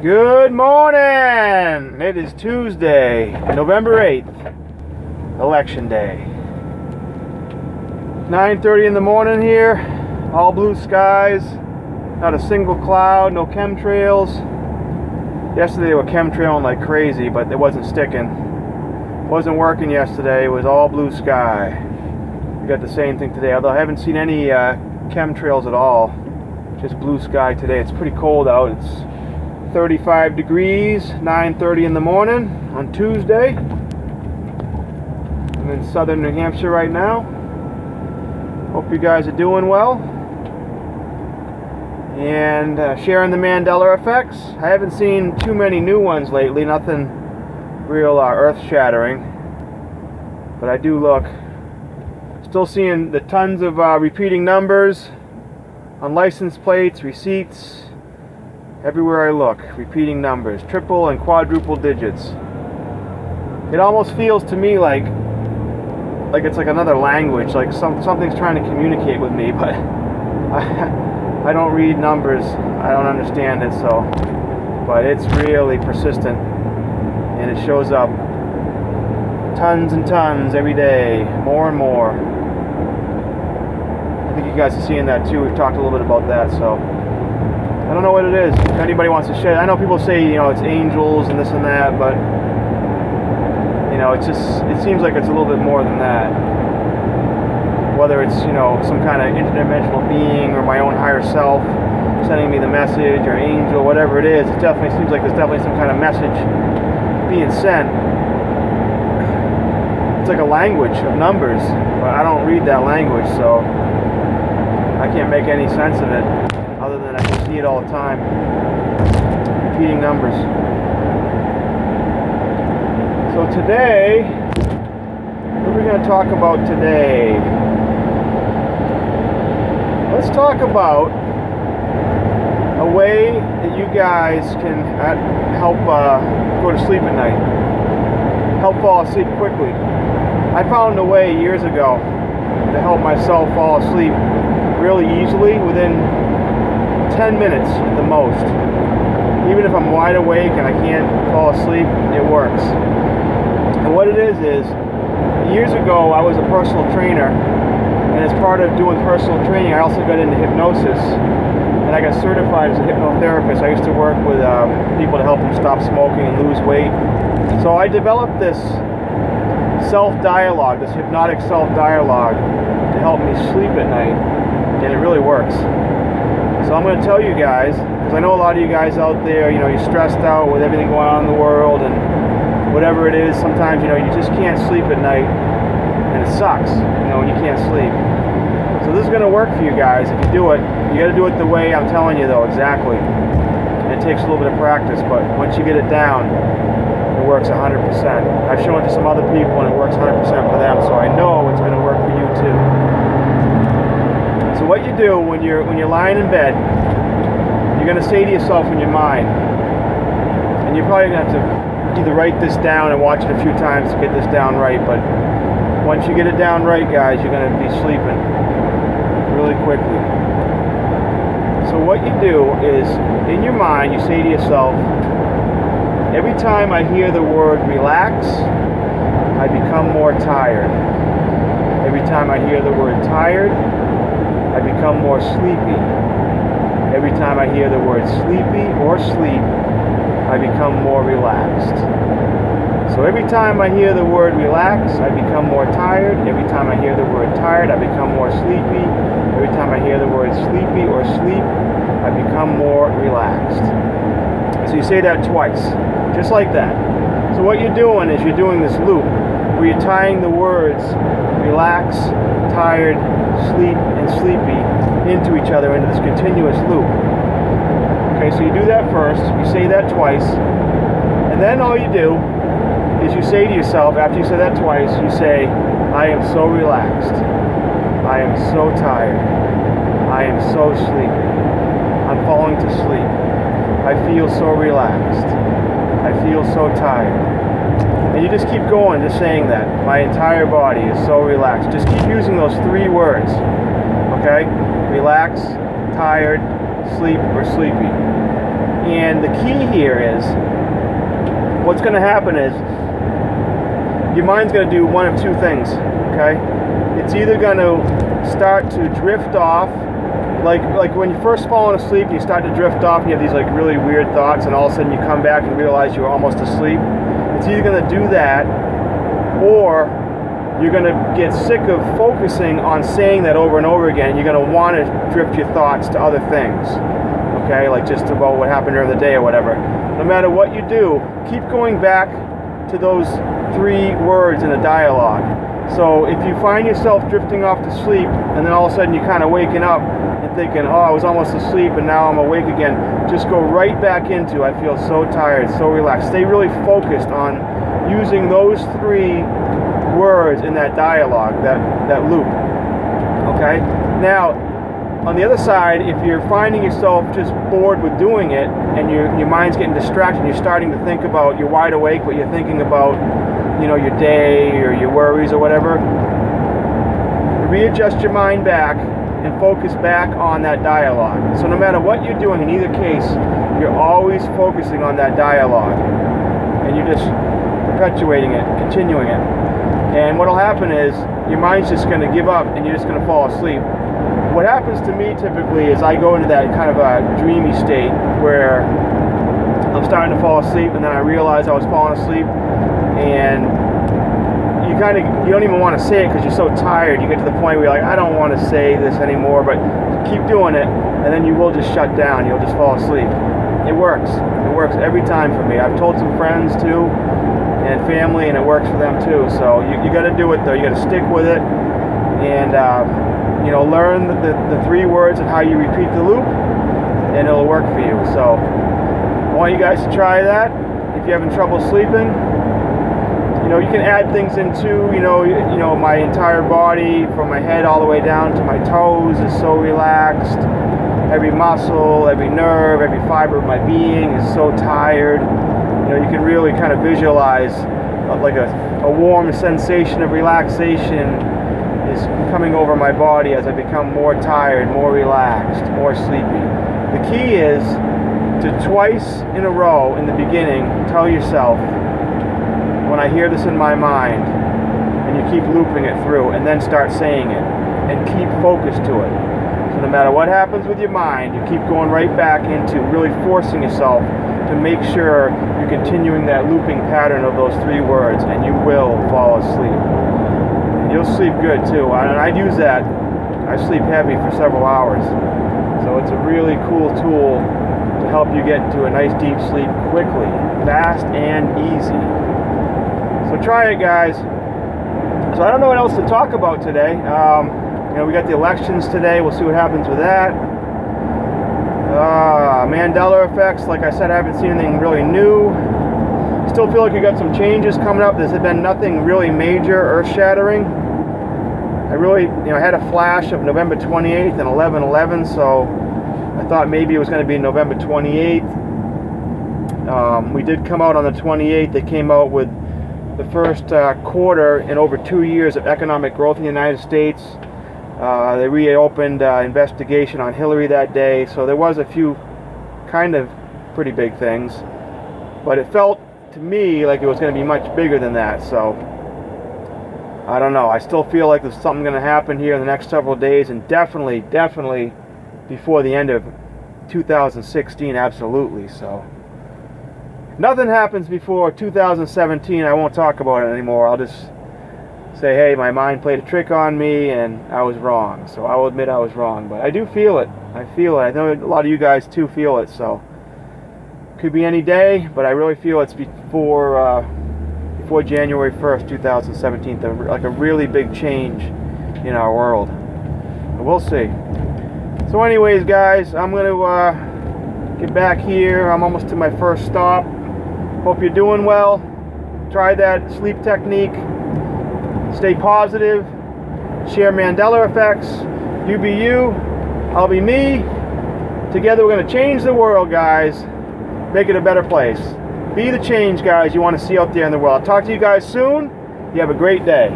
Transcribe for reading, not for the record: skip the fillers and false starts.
Good morning! It is Tuesday, November 8th, Election Day. 9:30 in the morning here, all blue skies, not a single cloud, no chemtrails. Yesterday they were chemtrailing like crazy, but it wasn't sticking. Wasn't working yesterday, it was all blue sky. We got the same thing today, although I haven't seen any chemtrails at all. Just blue sky today. It's pretty cold out. It's 35 degrees, 9:30 in the morning on Tuesday. I'm in southern New Hampshire right now. Hope you guys are doing well. And sharing the Mandela effects. I haven't seen too many new ones lately, nothing real earth-shattering. But I do look. Still seeing the tons of repeating numbers on license plates, receipts. Everywhere I look, repeating numbers, triple and quadruple digits. It almost feels to me like it's like another language, like something's trying to communicate with me, but I don't read numbers, I don't understand it, so. But it's really persistent, and it shows up tons and tons every day, more and more. I think you guys are seeing that too. We've talked a little bit about that, so. I don't know what it is. If anybody wants to share, I know people say, it's angels and this and that, but it seems like it's a little bit more than that. Whether it's, some kind of interdimensional being or my own higher self sending me the message, or angel, whatever it is, it definitely seems like there's definitely some kind of message being sent. It's like a language of numbers, but I don't read that language, so I can't make any sense of it. Other than I can see it all the time. Repeating numbers. So today, what are we going to talk about today? Let's talk about a way that you guys can help go to sleep at night. Help fall asleep quickly. I found a way years ago to help myself fall asleep really easily within 10 minutes at the most. Even if I'm wide awake and I can't fall asleep, it works. And what it is years ago I was a personal trainer, and as part of doing personal training I also got into hypnosis, and I got certified as a hypnotherapist. I used to work with people to help them stop smoking and lose weight. So I developed this self-dialogue, this hypnotic self-dialogue to help me sleep at night, and it really works. So I'm going to tell you guys, because I know a lot of you guys out there, you're stressed out with everything going on in the world and whatever it is. Sometimes, you just can't sleep at night, and it sucks, when you can't sleep. So this is going to work for you guys if you do it. You got to do it the way I'm telling you, though, exactly. And it takes a little bit of practice, but once you get it down, it works 100%. I've shown it to some other people, and it works 100% for them, so I know it's going to work for you too. So what you do when you're lying in bed, you're going to say to yourself in your mind, and you're probably going to have to either write this down and watch it a few times to get this down right, but once you get it down right, guys, you're going to be sleeping really quickly. So what you do is, in your mind, you say to yourself, every time I hear the word relax, I become more tired. Every time I hear the word tired, I become more sleepy. Every time I hear the word sleepy or sleep, I become more relaxed. So every time I hear the word relax, I become more tired. Every time I hear the word tired, I become more sleepy. Every time I hear the word sleepy or sleep, I become more relaxed. So you say that twice, just like that. So what you're doing is you're doing this loop where you're tying the words relax, tired, sleep, and sleepy into each other, into this continuous loop. Okay, so you do that first, you say that twice, and then all you do is you say to yourself, after you say that twice, you say, I am so relaxed, I am so tired, I am so sleepy, I'm falling to sleep, I feel so relaxed, I feel so tired. And you just keep going, just saying that. My entire body is so relaxed. Just keep using those three words. Okay? Relax, tired, sleep, or sleepy. And the key here is, what's going to happen is, your mind's going to do one of two things, okay? It's either going to start to drift off, like when you first falling asleep, you start to drift off and you have these like really weird thoughts, and all of a sudden you come back and realize you were almost asleep. It's either going to do that, or you're going to get sick of focusing on saying that over and over again. You're going to want to drift your thoughts to other things, okay? Like just about what happened during the day or whatever. No matter what you do, keep going back to those 3 words in a dialogue. So if you find yourself drifting off to sleep, and then all of a sudden you're kind of waking up and thinking, oh, I was almost asleep and now I'm awake again, just go right back into, I feel so tired, so relaxed. Stay really focused on using those 3 words in that dialogue, that loop. Okay? Now, on the other side, if you're finding yourself just bored with doing it, and your mind's getting distracted, you're starting to think about, you're wide awake, but you're thinking about, you know, your day or your worries or whatever, readjust your mind back and focus back on that dialogue. So no matter what you're doing, in either case, you're always focusing on that dialogue, and you're just perpetuating it, continuing it. And what'll happen is your mind's just going to give up and you're just going to fall asleep. What happens to me typically is I go into that kind of a dreamy state where I'm starting to fall asleep, and then I realize I was falling asleep, and you don't even want to say it because you're so tired. You get to the point where you're like, I don't want to say this anymore, but keep doing it, and then you will just shut down. You'll just fall asleep. It works. It works every time for me. I've told some friends too, and family, and it works for them too. So you got to do it though. You got to stick with it, and learn the 3 words and how you repeat the loop, and it'll work for you. So I want you guys to try that. If you're having trouble sleeping, you can add things into, my entire body, from my head all the way down to my toes is so relaxed. Every muscle, every nerve, every fiber of my being is so tired. You can really kind of visualize like a warm sensation of relaxation is coming over my body as I become more tired, more relaxed, more sleepy. The key is to twice in a row in the beginning tell yourself, when I hear this in my mind, and you keep looping it through, and then start saying it, and keep focused to it. So no matter what happens with your mind, you keep going right back into really forcing yourself to make sure you're continuing that looping pattern of those 3 words, and you will fall asleep. And you'll sleep good too. And I use that. I sleep heavy for several hours. So it's a really cool tool to help you get into a nice deep sleep quickly, fast and easy. So try it, guys. So I don't know what else to talk about today. We got the elections today. We'll see what happens with that. Mandela effects. Like I said, I haven't seen anything really new. Still feel like we got some changes coming up. There's been nothing really major, earth-shattering. I had a flash of November 28th and 11/11, so I thought maybe it was going to be November 28th. We did come out on the 28th. They came out with the first quarter in over 2 years of economic growth in the United States. They reopened investigation on Hillary that day, so there was a few kind of pretty big things, but it felt to me like it was going to be much bigger than that. So I don't know. I still feel like there's something going to happen here in the next several days, and definitely before the end of 2016, absolutely. So if nothing happens before 2017, I won't talk about it anymore. I'll just say, hey, my mind played a trick on me and I was wrong. So I will admit I was wrong, but I do feel it. I feel it. I know a lot of you guys too feel it. So could be any day, but I really feel it's before January 1st, 2017, like a really big change in our world. But we'll see. So anyways, guys, I'm going to get back here. I'm almost to my first stop. Hope you're doing well. Try that sleep technique. Stay positive. Share Mandela effects. You be you. I'll be me. Together we're going to change the world, guys. Make it a better place. Be the change, guys, you want to see out there in the world. I'll talk to you guys soon. You have a great day.